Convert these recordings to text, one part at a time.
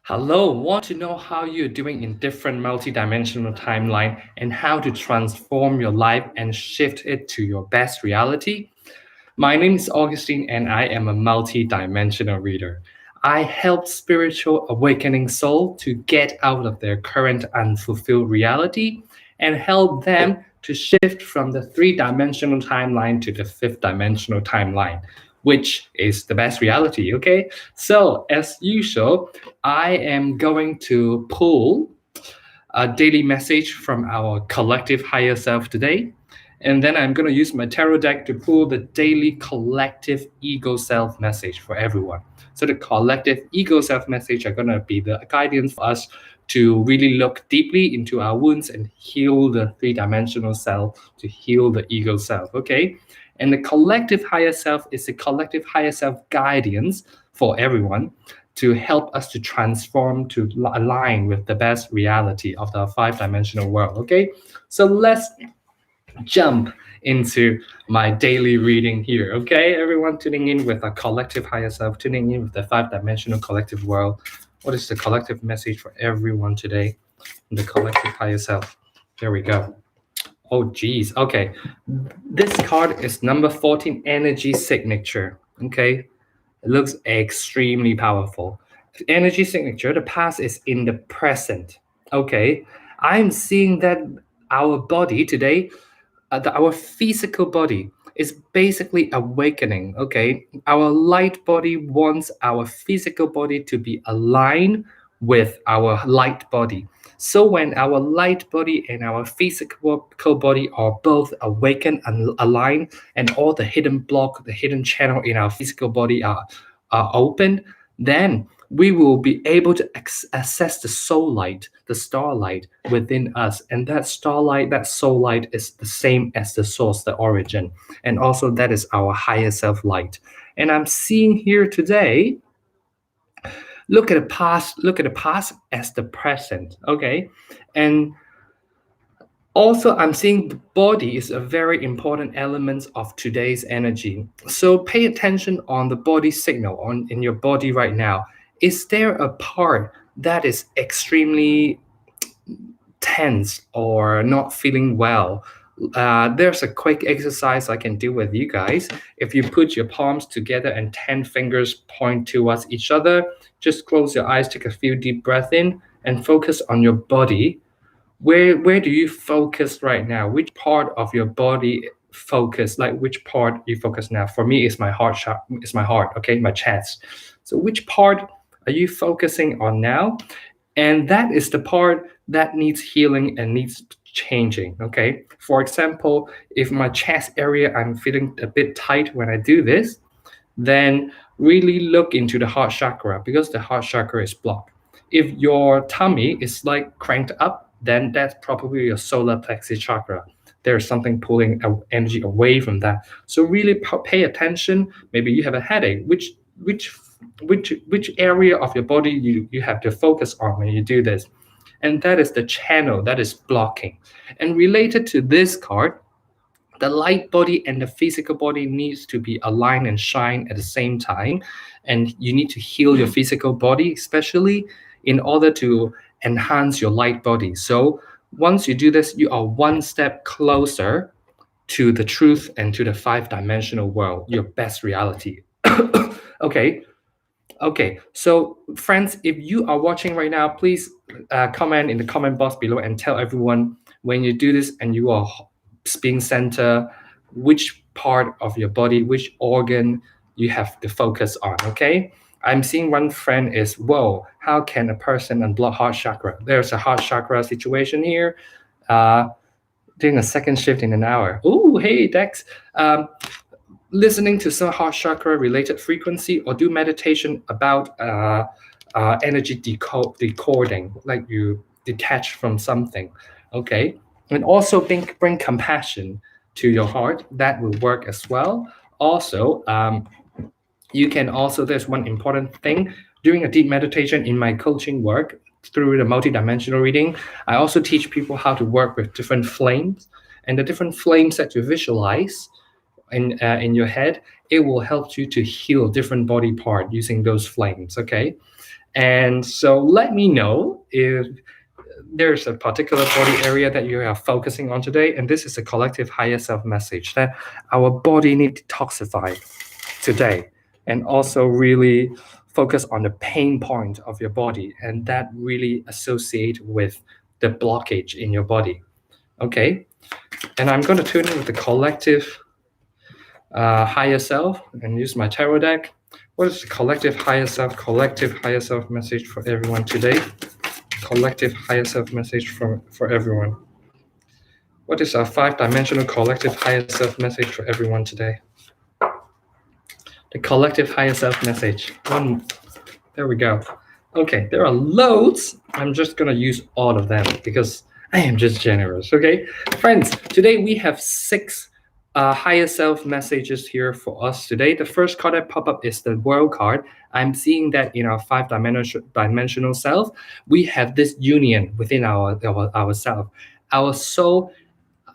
Hello, want to know how you're doing in different multidimensional timeline and how to transform your life and shift it to your best reality? My name is Augustine and I am a multidimensional reader. I help spiritual awakening soul to get out of their current unfulfilled reality and help them to shift from the three-dimensional timeline to the fifth-dimensional timeline, which is the best reality, okay? So, as usual, I am going to pull a daily message from our collective higher self today. And then I'm going to use my tarot deck to pull the daily collective ego self message for everyone. So the collective ego self message are going to be the guidance for us to really look deeply into our wounds and heal the three-dimensional self, to heal the ego self, okay? And the collective higher self is the collective higher self guidance for everyone to help us to transform, to align with the best reality of the five-dimensional world, okay? So let's jump into my daily reading here, okay? Everyone tuning in with a collective higher self, tuning in with the five-dimensional collective world. What is the collective message for everyone today? The collective higher self. There we go. Oh, geez. Okay. This card is number 14, Energy Signature, okay? It looks extremely powerful. Energy signature, the past is in the present. Okay. I'm seeing that our body today, our physical body, is basically awakening. Okay. Our light body wants our physical body to be aligned with our light body. So when our light body and our physical body are both awakened and aligned, and all the hidden block, the hidden channel in our physical body are open, then we will be able to access the soul light, the starlight within us. And that starlight, that soul light is the same as the source, the origin. And also that is our higher self light. And I'm seeing here today, look at the past as the present, okay? And also, I'm seeing the body is a very important element of today's energy. So pay attention on the body signal in your body right now. Is there a part that is extremely tense or not feeling well? There's a quick exercise I can do with you guys. If you put your palms together and 10 fingers point towards each other, just close your eyes, take a few deep breaths in, and focus on your body. Where do you focus right now? Which part of your body focus? Like which part you focus now? For me, it's my heart. It's my heart. Okay, my chest. So which part are you focusing on now? And that is the part that needs healing and needs changing. Okay. For example, if my chest area I'm feeling a bit tight when I do this, then really look into the heart chakra because the heart chakra is blocked. If your tummy is like cranked up, then that's probably your solar plexus chakra. There's something pulling energy away from that. So really pay attention. Maybe you have a headache. Which area of your body you have to focus on when you do this? And that is the channel that is blocking. And related to this card, the light body and the physical body needs to be aligned and shine at the same time. And you need to heal your physical body, especially in order to enhance your light body. So once you do this, you are one step closer to the truth and to the five-dimensional world, your best reality. Okay. Okay, so friends, if you are watching right now, please comment in the comment box below and tell everyone when you do this and you are being center, which part of your body, which organ you have to focus on, okay? I'm seeing one friend is, whoa, how can a person unblock heart chakra? There's a heart chakra situation here. Doing a second shift in an hour. Oh, hey, Dex. Listening to some heart chakra related frequency or do meditation about energy decoding, like you detach from something, okay? And also bring compassion to your heart. That will work as well. Also, you can also, there's one important thing, during a deep meditation in my coaching work through the multidimensional reading, I also teach people how to work with different flames, and the different flames that you visualize in your head, it will help you to heal different body part using those flames, okay? And so let me know if there's a particular body area that you are focusing on today. And this is a collective higher self message that our body need to detoxify today, and also really focus on the pain point of your body, and that really associate with the blockage in your body. Okay, and I'm going to tune in with the collective higher self and use my tarot deck. What is the collective higher self message for everyone today? Collective higher self message for everyone. What is our 5-dimensional collective higher self message for everyone today? The collective higher self message. There we go. Okay, there are loads. I'm just gonna use all of them because I am just generous. Okay, friends, today we have 6 higher self messages here for us today. The first card that pop up is the world card. I'm seeing that in our 5-dimensional self, we have this union within our self. Our soul,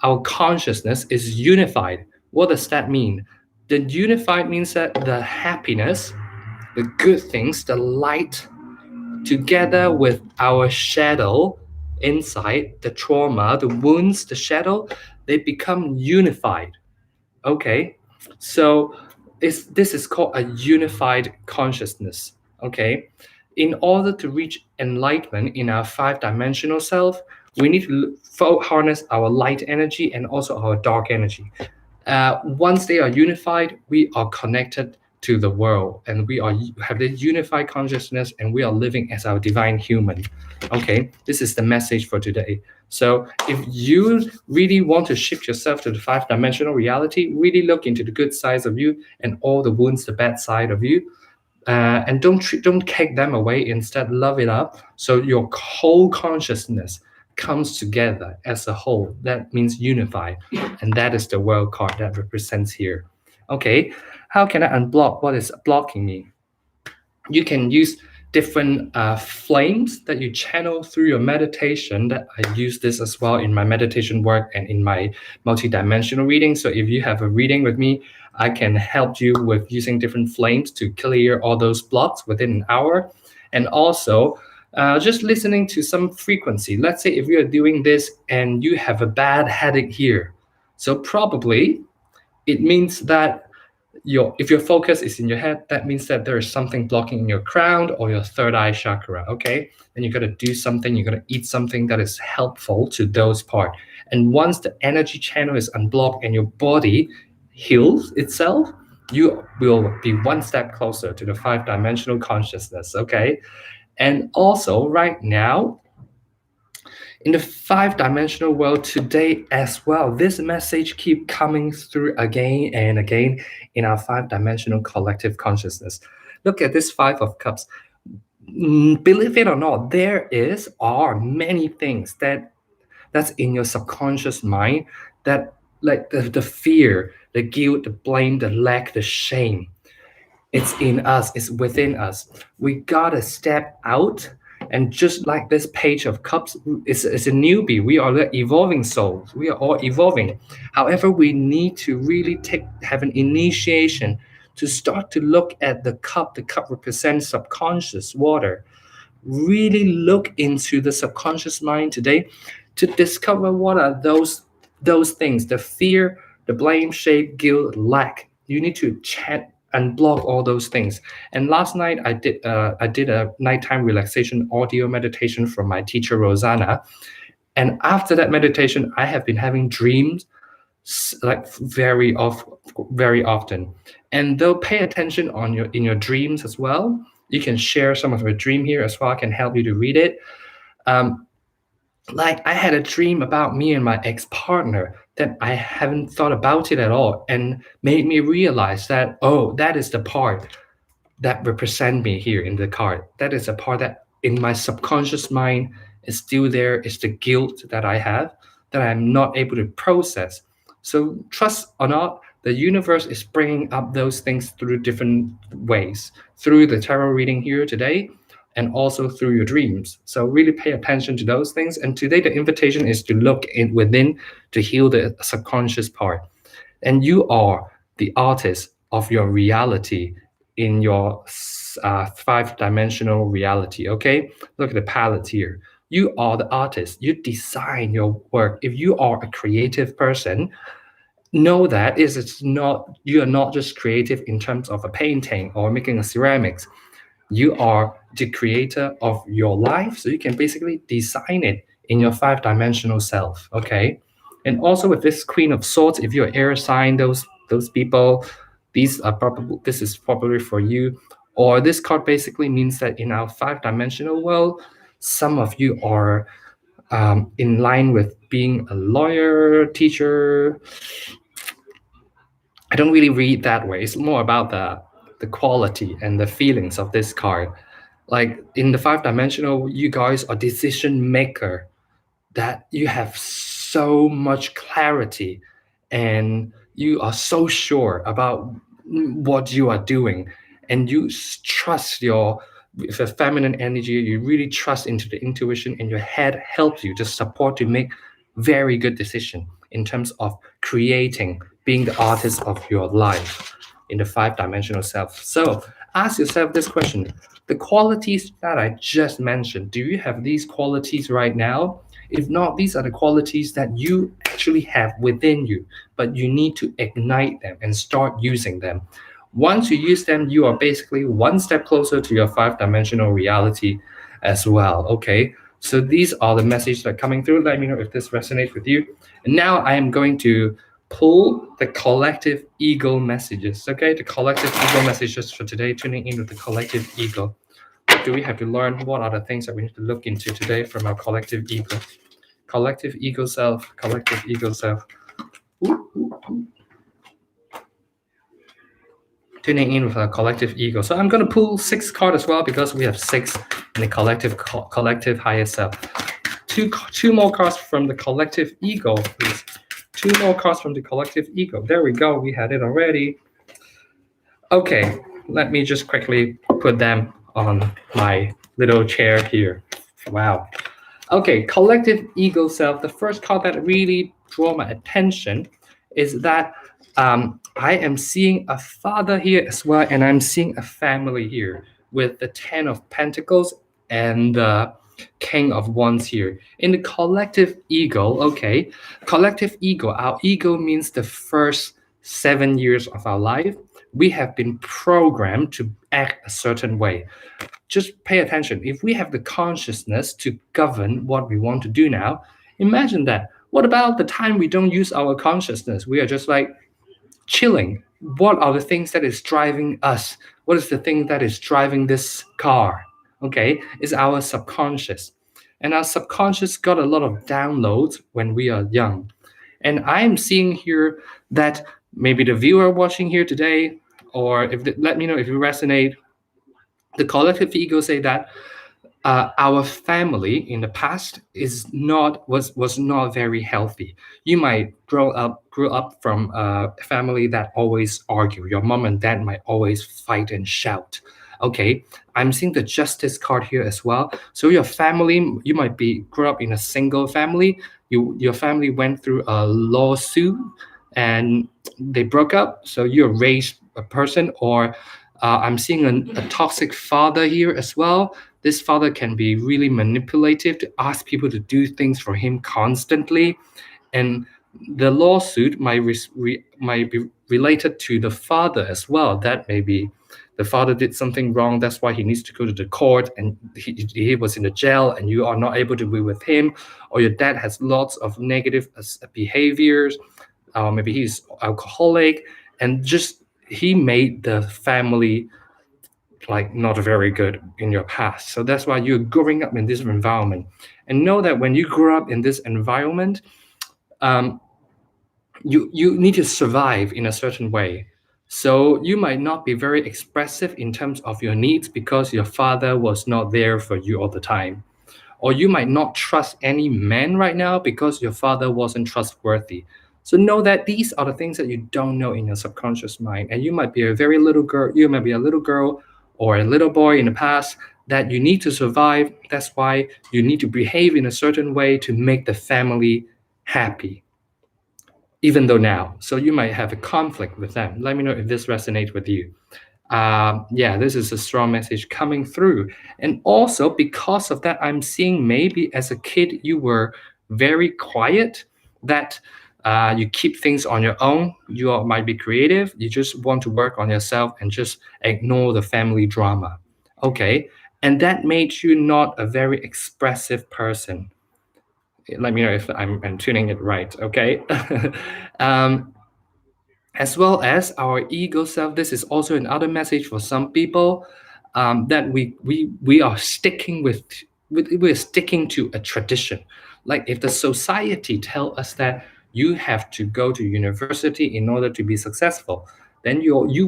our consciousness is unified. What does that mean? The unified means that the happiness, the good things, the light, together with our shadow inside, the trauma, the wounds, the shadow, they become unified. Okay, so this is called a unified consciousness. Okay, in order to reach enlightenment in our 5-dimensional self, we need to harness our light energy and also our dark energy. Once they are unified, we are connected to the world, and we have this unified consciousness, and we are living as our divine human. Okay, this is the message for today. So if you really want to shift yourself to the 5-dimensional reality, really look into the good sides of you and all the wounds, the bad side of you, and don't kick them away. Instead, love it up. So your whole consciousness comes together as a whole. That means unified, and that is the world card that represents here. Okay, how can I unblock what is blocking me? You can use different flames that you channel through your meditation. That I use this as well in my meditation work and in my multidimensional reading. So if you have a reading with me, I can help you with using different flames to clear all those blocks within an hour. And also just listening to some frequency. Let's say if you are doing this and you have a bad headache here, so probably it means that if your focus is in your head, that means that there is something blocking in your crown or your third eye chakra. Okay, and you got to do something. You got to eat something that is helpful to those parts. And once the energy channel is unblocked and your body heals itself, you will be one step closer to the 5-dimensional consciousness. Okay, and also right now, in the 5-dimensional world today as well, this message keep coming through again and again in our 5-dimensional collective consciousness. Look at this 5 of Cups. Believe it or not, there are many things that's in your subconscious mind, that like the fear, the guilt, the blame, the lack, the shame. It's in us, it's within us. We gotta step out. And just like this Page of Cups, it's a newbie. We are the evolving souls. We are all evolving. However, we need to really have an initiation to start to look at the cup. The cup represents subconscious water. Really look into the subconscious mind today to discover what are those things, the fear, the blame, shame, guilt, lack. You need to and block all those things. And last night I did a nighttime relaxation audio meditation from my teacher Rosanna, and after that meditation I have been having dreams like very often. And they'll pay attention in your dreams as well. You can share some of your dream here as well. I can help you to read it. Like I had a dream about me and my ex-partner that I haven't thought about it at all, and made me realize that, oh, that is the part that represent me here in the card. That is a part that in my subconscious mind is still there. It's the guilt that I have that I'm not able to process. So trust or not, the universe is bringing up those things through different ways, through the tarot reading here today, and also through your dreams. So really pay attention to those things. And today the invitation is to look within to heal the subconscious part. And you are the artist of your reality in your five-dimensional reality. Okay, look at the palette here. You are the artist. You design your work. If you are a creative person, know that it's not, you are not just creative in terms of a painting or making a ceramics. You are the creator of your life, so you can basically design it in your five-dimensional self. Okay, and also with this Queen of Swords, if you're air sign, those people, this is probably for you. Or this card basically means that in our five-dimensional world, some of you are in line with being a lawyer, teacher. I don't really read that way. It's more about the quality and the feelings of this card. Like in the five-dimensional, you guys are decision maker, that you have so much clarity and you are so sure about what you are doing, and you trust your, with a feminine energy, you really trust into the intuition, and your head helps you to support to make very good decision in terms of creating, being the artist of your life in the five-dimensional self. So ask yourself this question: the qualities that I just mentioned, do you have these qualities right now? If not, these are the qualities that you actually have within you, but you need to ignite them and start using them. Once you use them, you are basically one step closer to your five-dimensional reality as well. Okay, so these are the messages that are coming through. Let me know if this resonates with you. And now I am going to pull the collective ego messages. Okay, the collective ego messages for today, tuning in with the collective ego. What do we have to learn? What are the things that we need to look into today from our collective ego? Collective ego self, collective ego self. Ooh, ooh, ooh. Tuning in with our collective ego. So I'm going to pull 6 cards as well, because we have 6 in the collective higher self. Two more cards from the collective ego, please. 2 more cards from the collective ego. There we go. We had it already. Okay, let me just quickly put them on my little chair here. Wow. Okay, collective ego self. The first card that really drew my attention is that I am seeing a father here as well, and I'm seeing a family here with the 10 of Pentacles and the King of Wands here. In the collective ego, okay, collective ego, our ego means the first 7 years of our life. We have been programmed to act a certain way. Just pay attention. If we have the consciousness to govern what we want to do now, imagine that. What about the time we don't use our consciousness? We are just like chilling. What are the things that is driving us? What is the thing that is driving this car? Okay, it's our subconscious. And our subconscious got a lot of downloads when we are young. And I'm seeing here that maybe the viewer watching here today, or let me know if you resonate. The collective ego say that our family in the past was not very healthy. You might grew up from a family that always argue. Your mom and dad might always fight and shout. Okay, I'm seeing the justice card here as well. So your family, you might be grew up in a single family. Your family went through a lawsuit and they broke up. So you're raised a person, or I'm seeing a toxic father here as well. This father can be really manipulative to ask people to do things for him constantly. And the lawsuit might be related to the father as well. That maybe the father did something wrong. That's why he needs to go to the court, and he was in the jail, and you are not able to be with him. Or your dad has lots of negative behaviors. Maybe he's alcoholic, and just he made the family like not very good in your past. So that's why you're growing up in this environment. And know that when you grow up in this environment, you need to survive in a certain way. So you might not be very expressive in terms of your needs because your father was not there for you all the time. Or you might not trust any man right now because your father wasn't trustworthy. So know that these are the things that you don't know in your subconscious mind. And you might be a very little girl, you might be a little girl or a little boy in the past that you need to survive. That's why you need to behave in a certain way to make the family happy. Even though now, so you might have a conflict with them. Let me know if this resonates with you. This is a strong message coming through. And also, because of that, I'm seeing maybe as a kid you were very quiet, that you keep things on your own. Might be creative. You just want to work on yourself and just ignore the family drama. Okay. And that made you not a very expressive person. Let me know if I'm tuning it right. Okay. um, as well as our ego self. This is also another message for some people, that we are sticking we're sticking to a tradition. Like if the society tell us that you have to go to university in order to be successful, then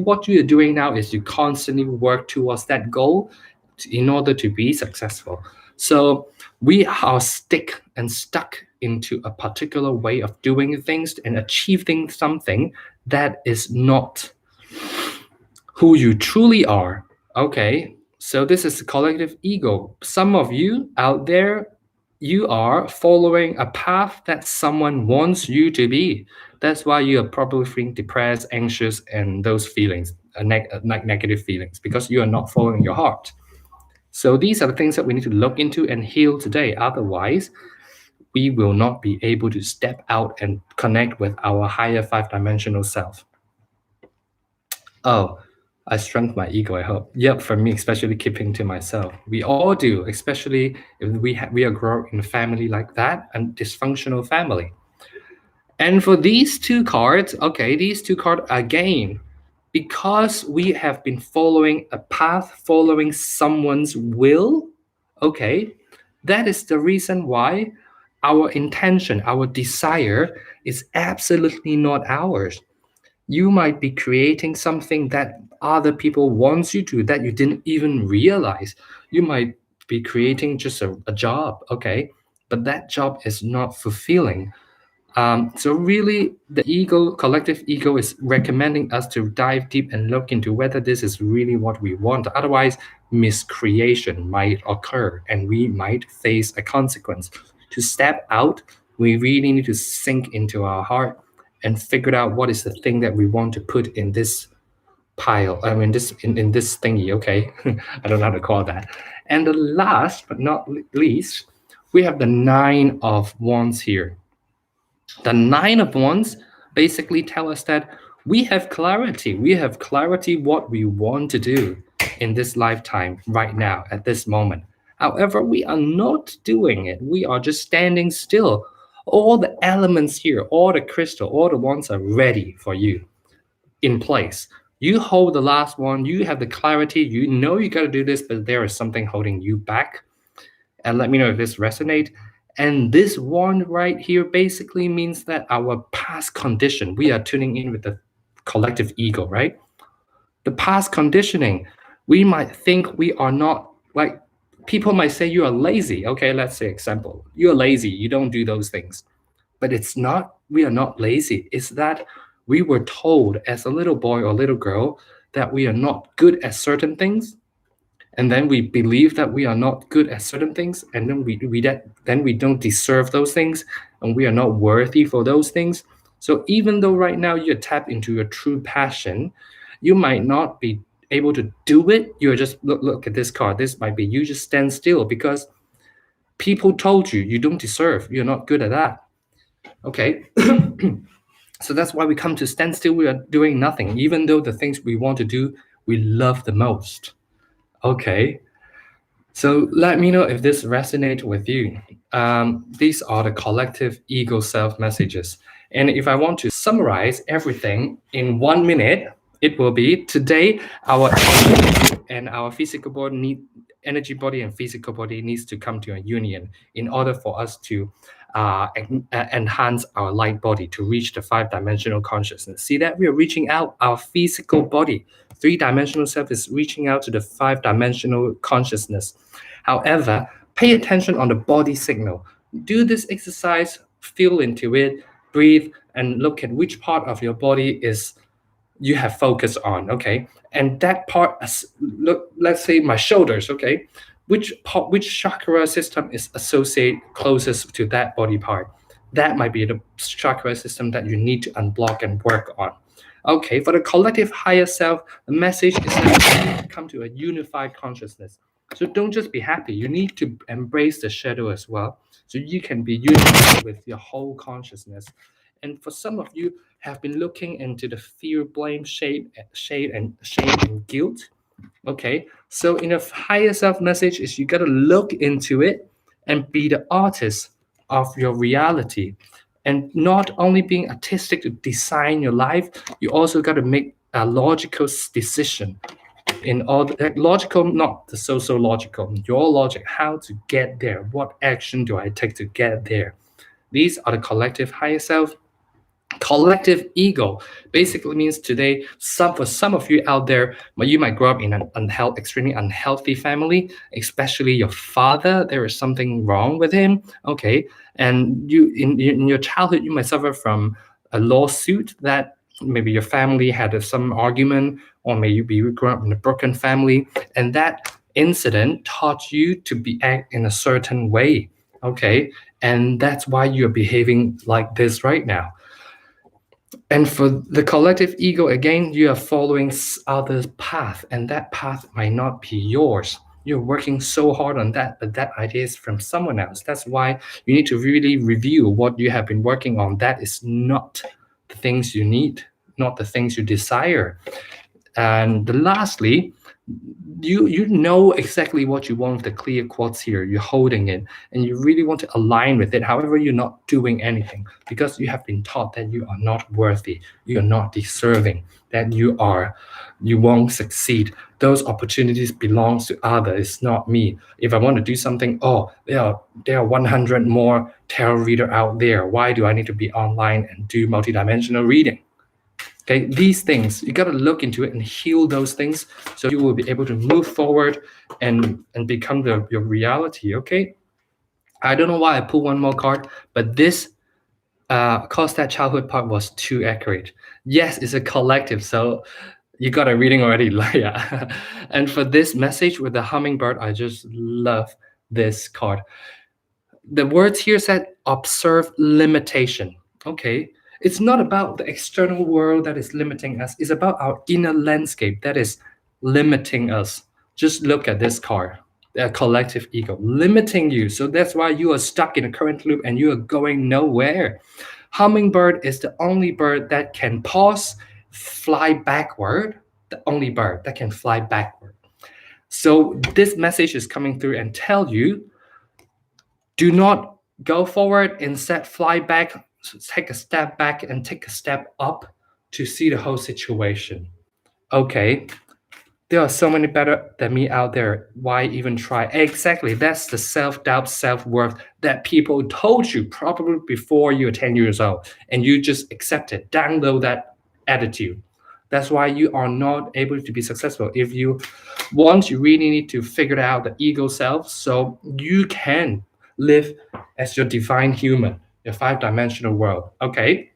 what you're doing now is you constantly work towards that goal in order to be successful. So we are stuck into a particular way of doing things and achieving something that is not who you truly are. Okay, so this is collective ego. Some of you out there, you are following a path that someone wants you to be. That's why you are probably feeling depressed, anxious, and those feelings, negative feelings, because you are not following your heart. So these are the things that we need to look into and heal today. Otherwise, we will not be able to step out and connect with our higher five-dimensional self. Oh, I shrunk my ego, I hope. Yep, for me, especially keeping to myself. We all do, especially if we are growing in a family like that, a dysfunctional family. And for these two cards, okay, these two cards again, because we have been following a path, following someone's will, okay, that is the reason why our intention, our desire is absolutely not ours. You might be creating something that other people want you to, that you didn't even realize. You might be creating just a job, okay, but that job is not fulfilling. So really, the collective ego, is recommending us to dive deep and look into whether this is really what we want. Otherwise, miscreation might occur, and we might face a consequence. To step out, we really need to sink into our heart and figure out what is the thing that we want to put in this pile. I mean, in this thingy. Okay, I don't know how to call that. And the last but not least, we have the Nine of Wands here. The Nine of Wands basically tell us that we have clarity. We have clarity what we want to do in this lifetime right now at this moment. However, we are not doing it. We are just standing still. All the elements here, all the crystal, all the wands are ready for you in place. You hold the last one, you have the clarity, you know you got to do this, but there is something holding you back. And let me know if this resonates. And this one right here basically means that our past condition, we are tuning in with the collective ego, right? The past conditioning, we might think we are not, like, people might say you are lazy. Okay, let's say example. You're lazy, you don't do those things. But it's not, we are not lazy. It's that we were told as a little boy or little girl that we are not good at certain things, and then we believe that we are not good at certain things, and then we don't deserve those things, and we are not worthy for those things. So even though right now you're tapped into your true passion, you might not be able to do it. You're just look at this card. This might be you just stand still because people told you don't deserve, you're not good at that. Okay. So that's why we come to stand still. We are doing nothing, even though the things we want to do, we love the most. Okay. So let me know if this resonates with you. These are the collective ego self messages. And if I want to summarize everything in 1 minute, it will be today our energy body and physical body needs to come to a union in order for us to enhance our light body to reach the five-dimensional consciousness. See that we are reaching out our physical body. Three-dimensional self is reaching out to the five-dimensional consciousness. However, pay attention on the body signal. Do this exercise, feel into it, breathe, and look at which part of your body is you have focus on. Okay, and that part, look, let's say my shoulders. Okay, which chakra system is associated closest to that body part? That might be the chakra system that you need to unblock and work on. Okay, for the collective higher self, the message is that you need to come to a unified consciousness. So don't just be happy. You need to embrace the shadow as well. So you can be unified with your whole consciousness. And for some of you have been looking into the fear, blame, shame and guilt. Okay, so in a higher self message is you got to look into it and be the artist of your reality, and not only being artistic to design your life, you also got to make a logical decision in all the logical, not the logical, your logic, how to get there, what action do I take to get there. These are the collective higher self. Collective ego basically means today, for some of you out there, you might grow up in an extremely unhealthy family, especially your father. There is something wrong with him. Okay, and you in your childhood, you might suffer from a lawsuit that maybe your family had some argument, or maybe you grew up in a broken family, and that incident taught you to be act in a certain way. Okay, and that's why you're behaving like this right now. And for the collective ego, again, you are following others' path, and that path might not be yours. You're working so hard on that, but that idea is from someone else. That's why you need to really review what you have been working on. That is not the things you need, not the things you desire. And lastly, you know exactly what you want with the clear quartz here. You're holding it and you really want to align with it. However, you're not doing anything because you have been taught that you are not worthy, you're not deserving, that you won't succeed. Those opportunities belongs to others. It's not me. If I want to do something, oh, there are 100 more tarot reader out there. Why do I need to be online and do multidimensional reading? Okay, these things, you got to look into it and heal those things so you will be able to move forward and become your reality. Okay, I don't know why I pulled one more card, but this cause that childhood part was too accurate. Yes, it's a collective, so you got a reading already. Yeah. And for this message with the hummingbird, I just love this card. The words here said observe limitation. Okay, it's not about the external world that is limiting us, it's about our inner landscape that is limiting us. Just look at this card, the collective ego limiting you. So that's why you are stuck in a current loop and you are going nowhere. Hummingbird is the only bird that can pause, fly backward, the only bird that can fly backward. So this message is coming through and tell you, do not go forward, instead fly back, take a step back and take a step up to see the whole situation. Okay, there are so many better than me out there. Why even try? Exactly, that's the self-doubt, self-worth that people told you probably before you were 10 years old, and you just accept it, download that attitude. That's why you are not able to be successful. If you want, you really need to figure out the ego self so you can live as your divine human, your five-dimensional world. Okay,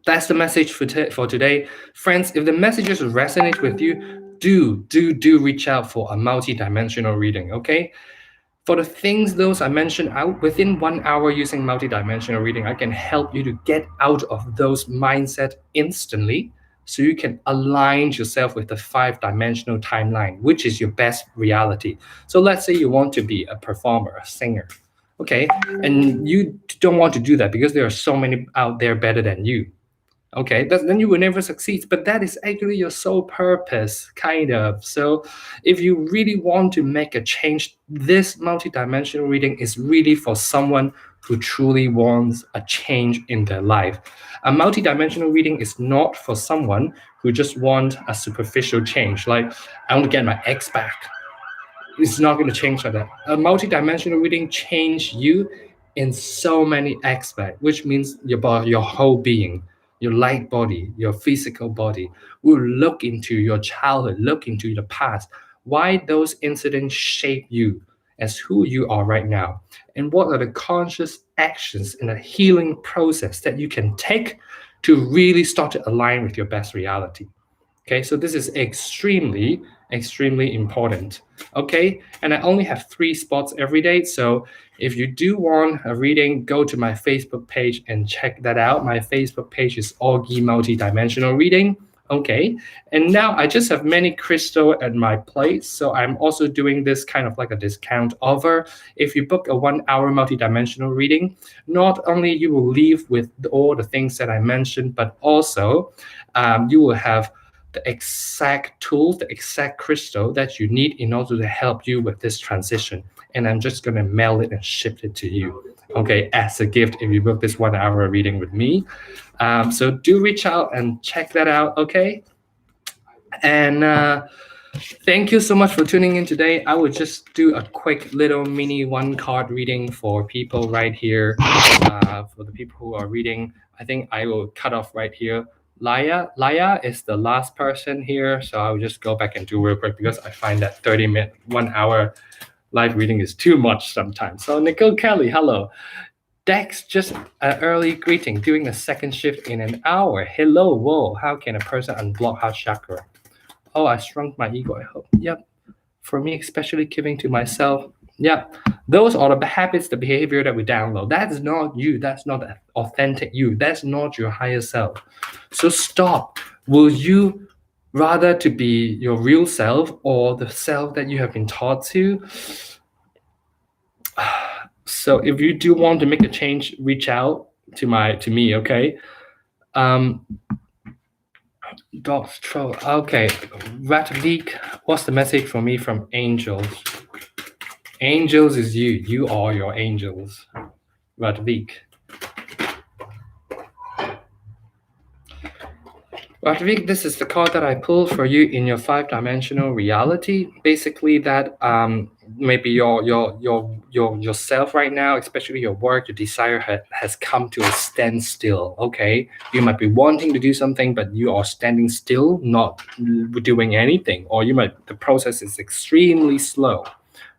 that's the message for today. Friends, if the messages resonate with you, do reach out for a multi-dimensional reading. Okay, for the things those I mentioned out within 1 hour using multi-dimensional reading, I can help you to get out of those mindset instantly so you can align yourself with the 5-dimensional timeline, which is your best reality. So let's say you want to be a performer, a singer. Okay, and you don't want to do that because there are so many out there better than you. Okay, then you will never succeed. But that is actually your sole purpose, kind of. So if you really want to make a change, this multidimensional reading is really for someone who truly wants a change in their life. A multidimensional reading is not for someone who just wants a superficial change, like I want to get my ex back. It's not going to change like that. A multidimensional reading change you in so many aspects, which means your whole being, your light body, your physical body will look into your childhood, look into the past, why those incidents shape you as who you are right now, and what are the conscious actions in a healing process that you can take to really start to align with your best reality. Okay, so this is extremely important. Okay, and I only have 3 spots every day. So if you do want a reading, go to my Facebook page and check that out. My Facebook page is Augie Multidimensional Reading. Okay, and now I just have many crystal at my place, so I'm also doing this kind of like a discount offer. If you book a 1-hour multidimensional reading, not only you will leave with all the things that I mentioned, but also you will have the exact tools, the exact crystal that you need in order to help you with this transition. And I'm just going to mail it and ship it to you, okay, as a gift if you book this 1-hour reading with me. So do reach out and check that out, okay? And thank you so much for tuning in today. I will just do a quick little mini 1-card reading for people right here. For the people who are reading, I think I will cut off right here. Laya is the last person here, so I'll just go back and do real quick because I find that 30-minute, 1-hour live reading is too much sometimes. So Nicole Kelly, hello. Dex, just an early greeting, doing a second shift in an hour. Hello, whoa, how can a person unblock heart chakra? Oh, I shrunk my ego, I hope. Yep. For me, especially giving to myself. Yep. Those are the habits, the behavior that we download. That's not you. That's not authentic you. That's not your higher self. So stop. Will you rather to be your real self or the self that you have been taught to? So if you do want to make a change, reach out to me, okay? Dogs troll. Okay, Ratvik, what's the message for me from angels? Angels is you. You are your angels. Ratvik. Ratvik, this is the card that I pulled for you in your 5-dimensional reality. Basically, that maybe yourself right now, especially your work, your desire has come to a standstill. Okay, you might be wanting to do something, but you are standing still, not doing anything, or the process is extremely slow.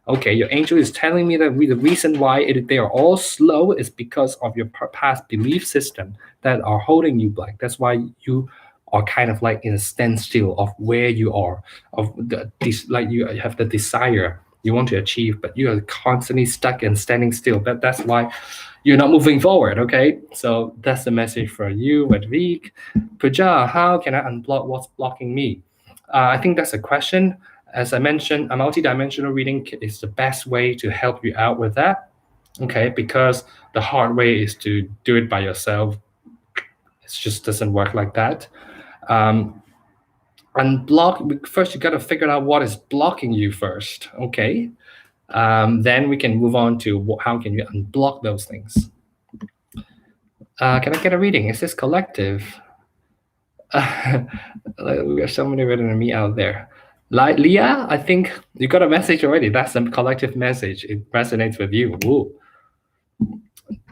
Okay, your angel is telling me that the reason why they are all slow is because of your past belief system that are holding you back. That's why you are kind of like in a standstill of where you are, like you have the desire you want to achieve, but you are constantly stuck and standing still. That's why you're not moving forward. Okay, so that's the message for you, Advik. Puja, how can I unblock what's blocking me? I think that's a question. As I mentioned, a multidimensional reading is the best way to help you out with that. Okay, because the hard way is to do it by yourself. It just doesn't work like that. Unblock, first you got to figure out what is blocking you first, okay? Then we can move on to how can you unblock those things. Can I get a reading? Is this collective? We have so many written to me out there. Leah, I think you got a message already. That's a collective message. It resonates with you. Woo.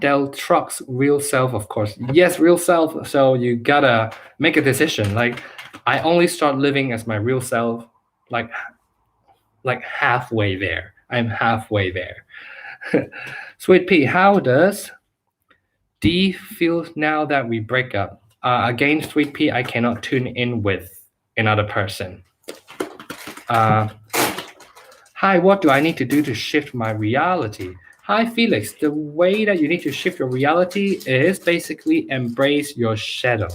Del Truck's real self, of course. Yes, real self. So you gotta make a decision. Like, I only start living as my real self, like halfway there. I'm halfway there. Sweet Pea, how does D feel now that we break up? Again, Sweet Pea, I cannot tune in with another person. Hi, what do I need to do to shift my reality? Hi, Felix. The way that you need to shift your reality is basically embrace your shadow.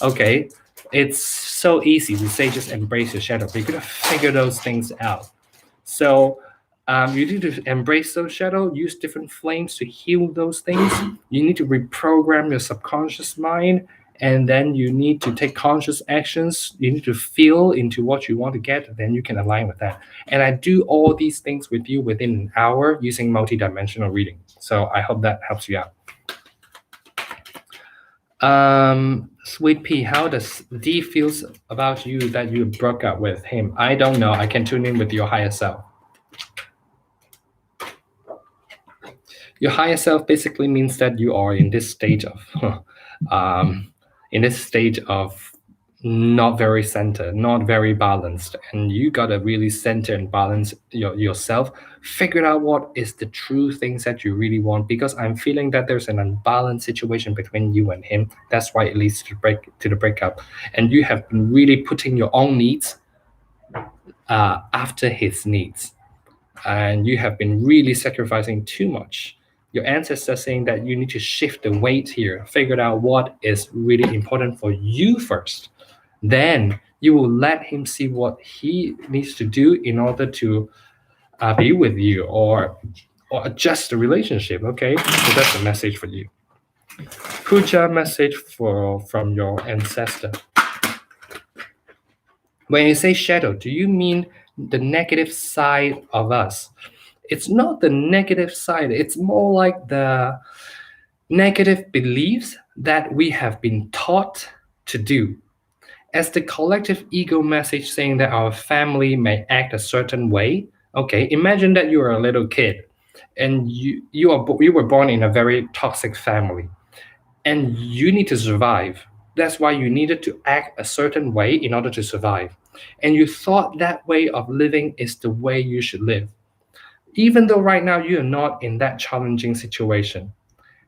Okay, it's so easy to say just embrace your shadow, but you gotta figure those things out. So you need to embrace those shadows, use different flames to heal those things. You need to reprogram your subconscious mind, and then you need to take conscious actions. You need to feel into what you want to get, then you can align with that. And I do all these things with you within an hour using multidimensional reading. So I hope that helps you out. Sweet Pea, how does D feels about you that you broke up with him? I don't know. I can tune in with your higher self. Your higher self basically means that you are in this stage of not very centered, not very balanced. And you got to really center and balance yourself. Figure out what is the true things that you really want, because I'm feeling that there's an unbalanced situation between you and him. That's why it leads to the breakup. And you have been really putting your own needs after his needs. And you have been really sacrificing too much. Your ancestors saying that you need to shift the weight here, figure out what is really important for you first. Then you will let him see what he needs to do in order to be with you or adjust the relationship. So that's a message for you. Puja message from your ancestor. When you say shadow, do you mean the negative side of us? It's not the negative side. It's more like the negative beliefs that we have been taught to do. As the collective ego message saying that our family may act a certain way. Okay, imagine that you are a little kid and you were born in a very toxic family and you need to survive. That's why you needed to act a certain way in order to survive. And you thought that way of living is the way you should live. Even though right now you are not in that challenging situation.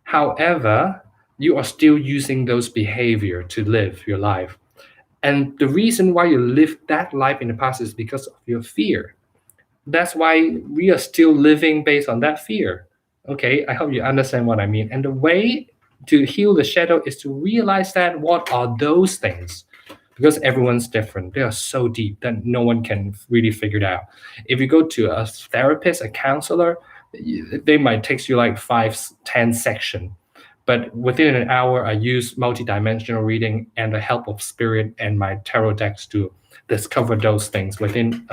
However, you are still using those behavior to live your life. And the reason why you lived that life in the past is because of your fear. That's why we are still living based on that fear. Okay, I hope you understand what I mean. And the way to heal the shadow is to realize that what are those things? Because everyone's different. They are so deep that no one can really figure it out. If you go to a therapist, a counselor, they might take you like 5, 10 sections. But within an hour, I use multidimensional reading and the help of spirit and my tarot decks to discover those things within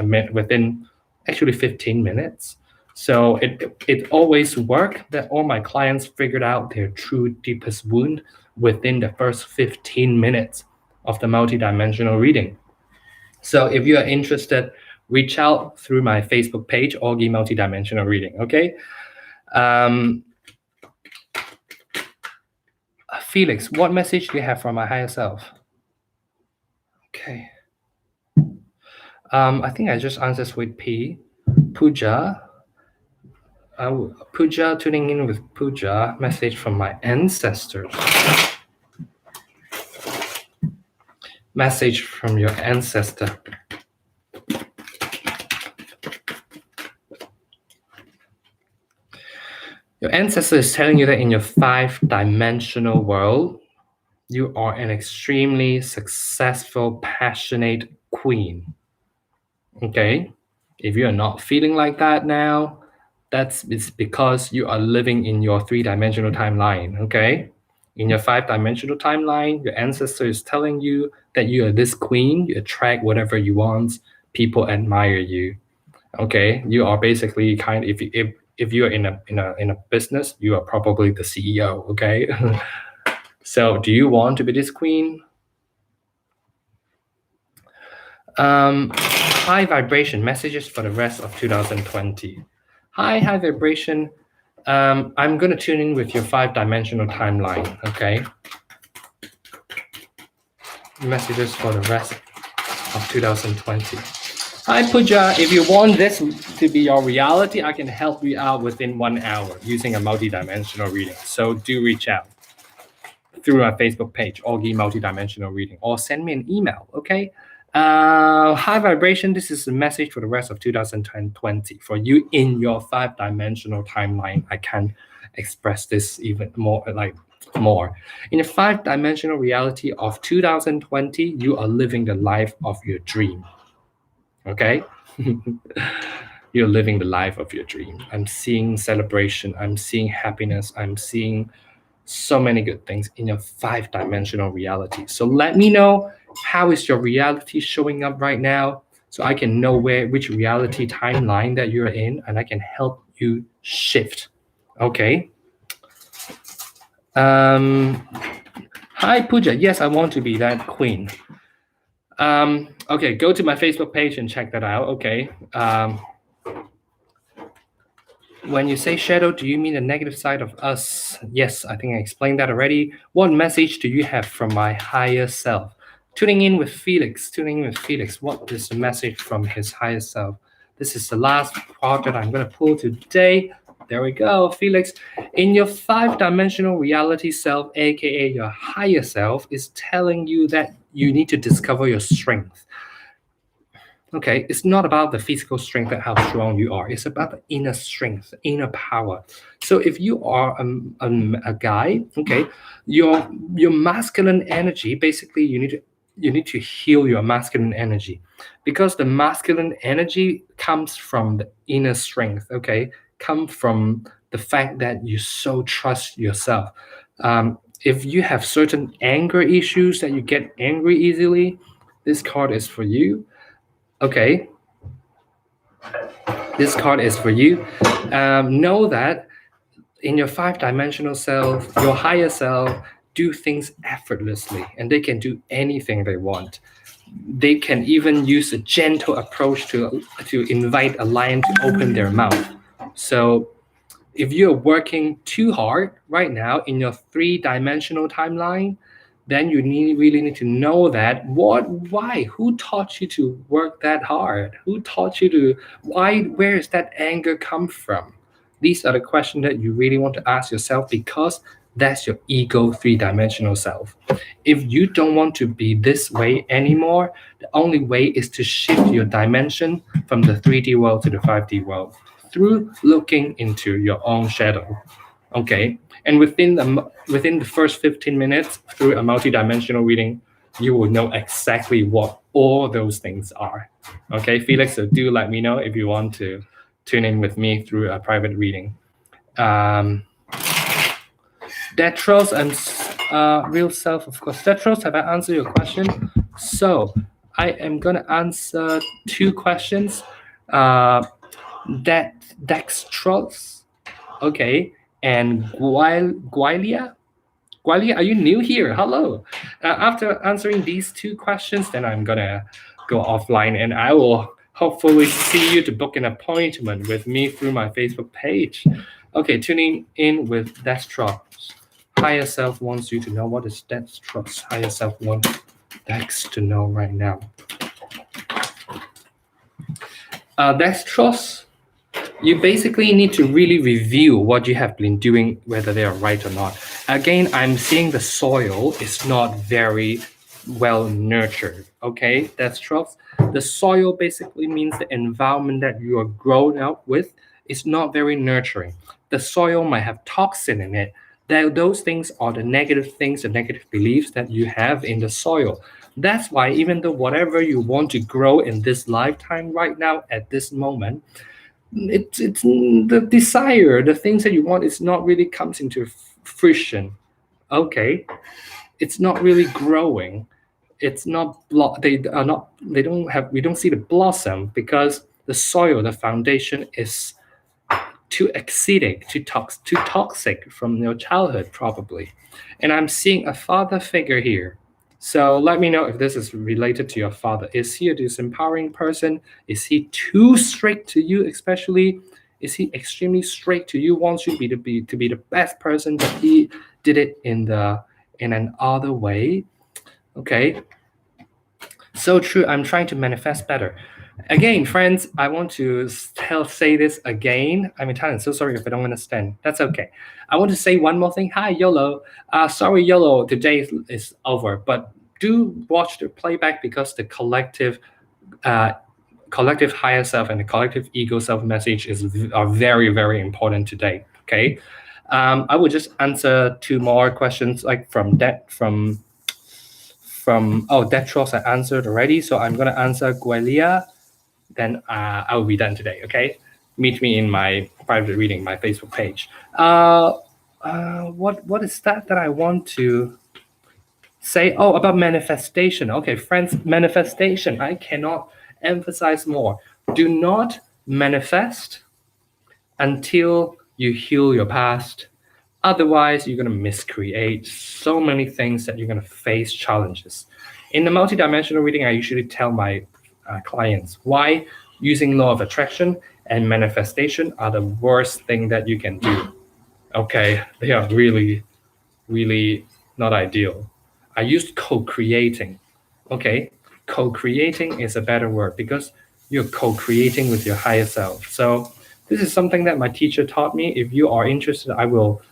actually 15 minutes. So it always worked that all my clients figured out their true deepest wound within the first 15 minutes of the multidimensional reading. So if you are interested, reach out through my Facebook page, Augie Multidimensional Reading. Okay. Felix, what message do you have from my higher self? Okay. I think I just answered Sweet Pea. Puja. Puja, tuning in with Puja, message from my ancestors. Message from your ancestor. Your ancestor is telling you that in your 5-dimensional world, you are an extremely successful, passionate queen. Okay? If you are not feeling like that now, it's because you are living in your 3-dimensional timeline. Okay? In your 5-dimensional timeline, your ancestor is telling you that you are this queen, you attract whatever you want, people admire you. Okay? You are basically if you're in a business, you are probably the CEO. Okay? So do you want to be this queen? High vibration messages for the rest of 2020. High vibration. I'm going to tune in with your 5-dimensional timeline. Okay. Messages for the rest of 2020. Hi Puja, if you want this to be your reality, I can help you out within 1 hour using a multidimensional reading. So do reach out through our Facebook page, Augie Multidimensional Reading, or send me an email, okay? High vibration, this is a message for the rest of 2020. For you in your 5-dimensional timeline, I can express this even more, more. In the 5-dimensional reality of 2020, you are living the life of your dream, okay? You're living the life of your dream. I'm seeing celebration, I'm seeing happiness, I'm seeing so many good things in your 5-dimensional reality. So let me know, how is your reality showing up right now, so I can know which reality timeline that you're in, and I can help you shift. Okay. Hi Puja, yes, I want to be that queen. Okay, go to my Facebook page and check that out. Okay. When you say shadow, do you mean the negative side of us? Yes, I think I explained that already. What message do you have from my higher self? Tuning in with Felix. What is the message from his higher self? This is the last part that I'm going to pull today. There we go, Felix. In your 5-dimensional reality self, aka your higher self, is telling you that you need to discover your strength. Okay, it's not about the physical strength and how strong you are. It's about the inner strength, inner power. So if you are a guy, okay, your masculine energy, basically you need to heal your masculine energy, because the masculine energy comes from the inner strength. Okay, come from the fact that you so trust yourself. If you have certain anger issues that you get angry easily, this card is for you. Okay, this card is for you. Know that in your 5-dimensional self, your higher self do things effortlessly, and they can do anything they want. They can even use a gentle approach to invite a lion to open their mouth. So if you're working too hard right now in your 3-dimensional timeline, then you really need to know that why, who taught you to work that hard? Who taught you to, where is that anger come from? These are the questions that you really want to ask yourself, because that's your ego 3-dimensional self. If you don't want to be this way anymore, the only way is to shift your dimension from the 3D world to the 5D world through looking into your own shadow. Okay, and within the first 15 minutes through a multidimensional reading, you will know exactly what all those things are. Okay, Felix, so do let me know if you want to tune in with me through a private reading. Detros and real self, of course. Detros, have I answered your question? So I am gonna answer 2 questions. Dextros, okay, and Guilia. Guilia, are you new here? Hello. After answering these 2 questions, then I'm gonna go offline, and I will hopefully see you to book an appointment with me through my Facebook page. Okay, tuning in with Dextros. Higher self wants you to know. What is Dextros? Higher self wants Dex to know right now. Dextros, you basically need to really review what you have been doing, whether they are right or not. Again, I'm seeing the soil is not very well nurtured. Okay, Dextros. The soil basically means the environment that you are grown up with is not very nurturing. The soil might have toxin in it. Those things are the negative things, the negative beliefs that you have in the soil. That's why even though whatever you want to grow in this lifetime right now at this moment, it's the desire, the things that you want, is not really comes into fruition. Okay, it's not really growing. It's not they are not, they don't have, we don't see the blossom, because the soil, the foundation is too acidic, too toxic from your childhood probably. And I'm seeing a father figure here. So let me know if this is related to your father. Is he a disempowering person? Is he too strict to you, especially? Is he extremely strict to you, wants you to be the best person, but he did it in an other way? Okay. So true. I'm trying to manifest better. Again, friends, I want to say this again. I'm Italian, so sorry if I don't understand. That's okay. I want to say one more thing. Hi, YOLO. Sorry, YOLO, today is over, but do watch the playback, because the collective higher self and the collective ego self message are very, very important today. Okay. I will just answer 2 more questions, like from Detros I answered already, so I'm gonna answer Guelia. Then I will be done today. Okay, meet me in my private reading, my Facebook page. What is that I want to say? Oh, about manifestation. Okay, friends, manifestation. I cannot emphasize more. Do not manifest until you heal your past. Otherwise, you're going to miscreate so many things that you're going to face challenges. In the multidimensional reading, I usually tell my clients why using law of attraction and manifestation are the worst thing that you can do. Okay, they are really, really not ideal. I used co-creating. Okay, co-creating is a better word because you're co-creating with your higher self. So this is something that my teacher taught me. If you are interested, I will.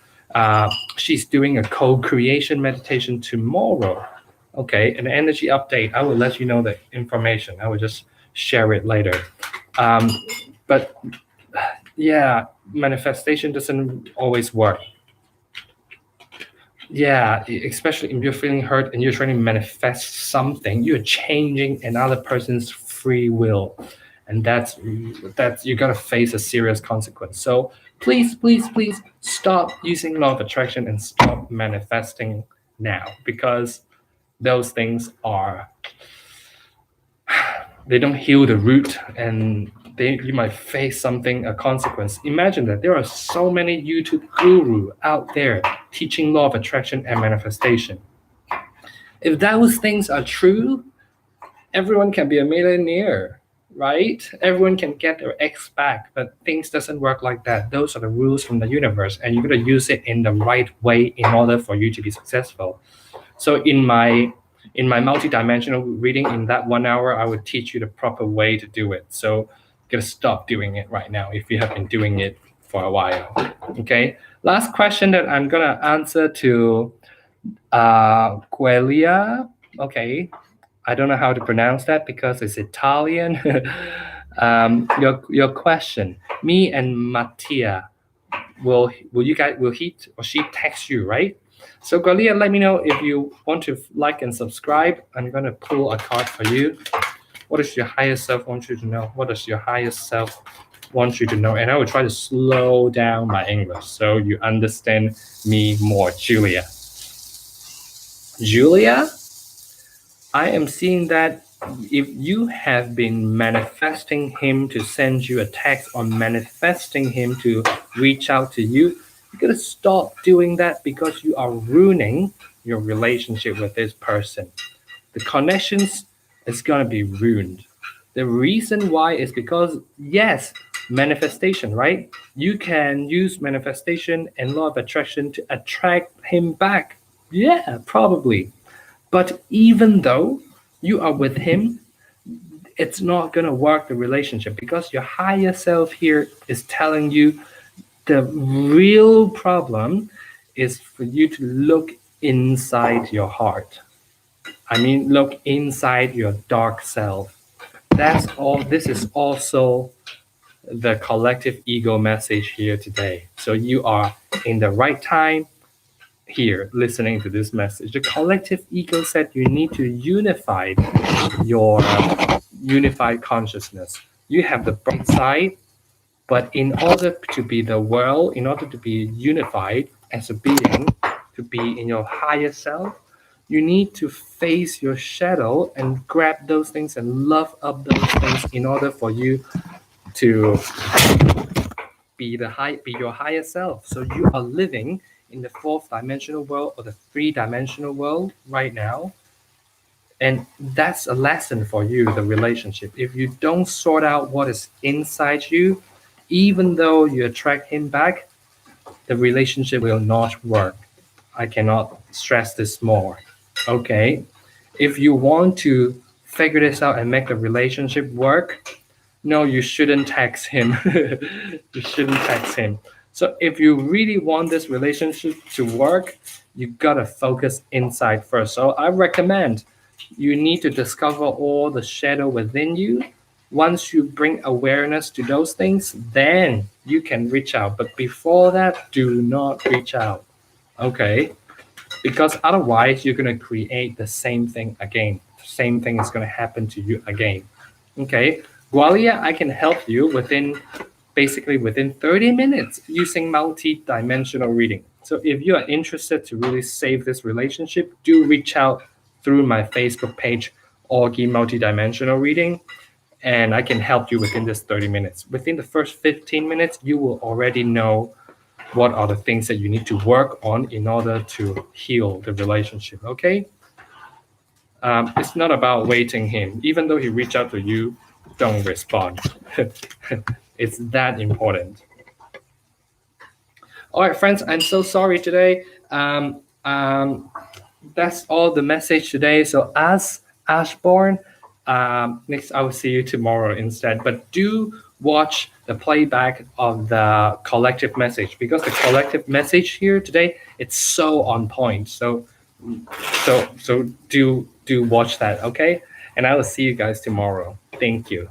She's doing a co-creation meditation tomorrow. Okay, an energy update. I will let you know the information. I will just share it later. But yeah, manifestation doesn't always work. Yeah, especially if you're feeling hurt and you're trying to manifest something, you're changing another person's free will, and that's you gotta face a serious consequence. So please stop using law of attraction and stop manifesting now, because those things are, they don't heal the root, and you might face a consequence. Imagine that there are so many YouTube guru out there teaching law of attraction and manifestation. If those things are true, everyone can be a millionaire, right? Everyone can get their ex back, but things doesn't work like that. Those are the rules from the universe, and you got to use it in the right way in order for you to be successful. So in my multidimensional reading, in that 1 hour, I would teach you the proper way to do it. So you gotta stop doing it right now if you have been doing it for a while. Okay. Last question that I'm gonna answer to Quelia. Okay. I don't know how to pronounce that because it's Italian. Your question. Me and Mattia, will he or she text you, right? So Galia, let me know if you want to like and subscribe. I'm gonna pull a card for you. What does your higher self want you to know? What does your higher self want you to know? And I will try to slow down my English so you understand me more. Julia, I am seeing that if you have been manifesting him to send you a text or manifesting him to reach out to you, you gotta stop doing that because you are ruining your relationship with this person. The connections is gonna be ruined. The reason why is because, yes, manifestation, right? You can use manifestation and law of attraction to attract him back. Yeah, probably. But even though you are with him, it's not going to work, the relationship, because your higher self here is telling you the real problem is for you to look inside your heart. I mean, look inside your dark self. That's all. This is also the collective ego message here today. So you are in the right time here listening to this message. The collective ego said you need to unify your unified consciousness. You have the bright side, but in order to be the world, in order to be unified as a being, to be in your higher self, you need to face your shadow and grab those things and love up those things in order for you to be your higher self. So you are living in the fourth dimensional world or the three-dimensional world right now. And that's a lesson for you, the relationship. If you don't sort out what is inside you, even though you attract him back, the relationship will not work. I cannot stress this more. Okay. If you want to figure this out and make the relationship work, no, you shouldn't text him. You shouldn't text him. So if you really want this relationship to work, you gotta focus inside first. So I recommend you need to discover all the shadow within you. Once you bring awareness to those things, then you can reach out. But before that, do not reach out. Okay? Because otherwise, you're going to create the same thing again. The same thing is going to happen to you again. Okay? Gualia, I can help you within 30 minutes using multi-dimensional reading. So if you are interested to really save this relationship, do reach out through my Facebook page, Augie Multidimensional Reading, and I can help you within this 30 minutes. Within the first 15 minutes, you will already know what are the things that you need to work on in order to heal the relationship, okay? It's not about waiting him. Even though he reached out to you, don't respond. It's that important. All right, friends, I'm so sorry today. That's all the message today. So as Ashbourne. Next, I will see you tomorrow instead. But do watch the playback of the collective message, because the collective message here today, it's so on point. So do watch that, okay? And I will see you guys tomorrow. Thank you.